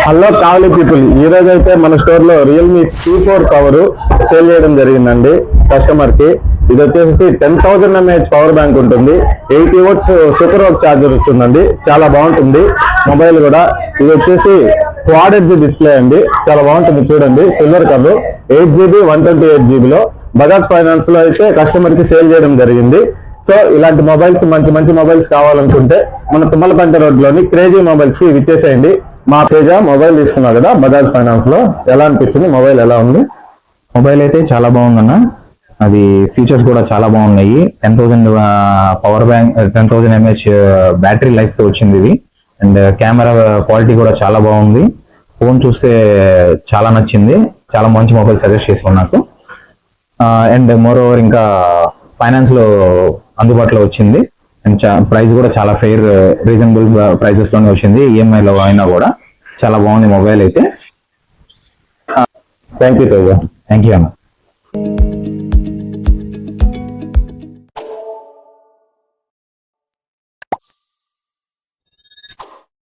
Hello కావలి people, ఈ రోజు అయితే మన స్టోర్ లో రియల్మీ T4 కవర్ సేల్ చేయడం జరిగిందండి కస్టమర్ కి. ఇది వచ్చేసి 10,000 mAh పవర్ బ్యాంక్ ఉంటుంది, 80 watts సూపర్ వర్క్ ఛార్జర్ వస్తుందండి. చాలా బాగుంటుంది మొబైల్ కూడా. ఇది వచ్చేసి క్వాడ్ ఎడ్జ్ డిస్ప్లే అండి, చాలా బాగుంటుంది చూడండి. సిల్వర్ కలర్, 8GB 128GB లో బజాజ్ ఫైనాన్స్ లో అయితే కస్టమర్ కి సేల్ చేయడం జరిగింది. సో ఇలాంటి మొబైల్స్ మంచి మొబైల్స్ కావాలనుకుంటే మన తుమ్మలపంట రోడ్ లోని క్రేజీ మొబైల్స్ కి విచ్చేసేయండి. మా తేజ మొబైల్ తీసుకున్నా కదా బజాజ్ ఫైనాన్స్ లో, ఎలా అనిపించింది? మొబైల్ ఎలా ఉంది? మొబైల్ అయితే చాలా బాగుందన్న. అది ఫీచర్స్ కూడా చాలా బాగున్నాయి. 10,000 power bank, 10,000 mAh battery life తో వచ్చింది ఇది. అండ్ కెమెరా క్వాలిటీ కూడా చాలా బాగుంది. ఫోన్ చూస్తే చాలా నచ్చింది. చాలా మంచి మొబైల్ సజెస్ట్ చేసుకున్నాను నాకు. అండ్ మోర్ ఓవర్ ఇంకా ఫైనాన్స్ లో అందుబాటులో వచ్చింది. అండ్ ప్రైస్ కూడా చాలా ఫెయిర్, రీజనబుల్ ప్రైసెస్ లోనే వచ్చింది. ఈఎంఐ లో అయినా కూడా చాలా బాగుంది మొబైల్ అయితే. Thank you Teja. Thank you అన్న.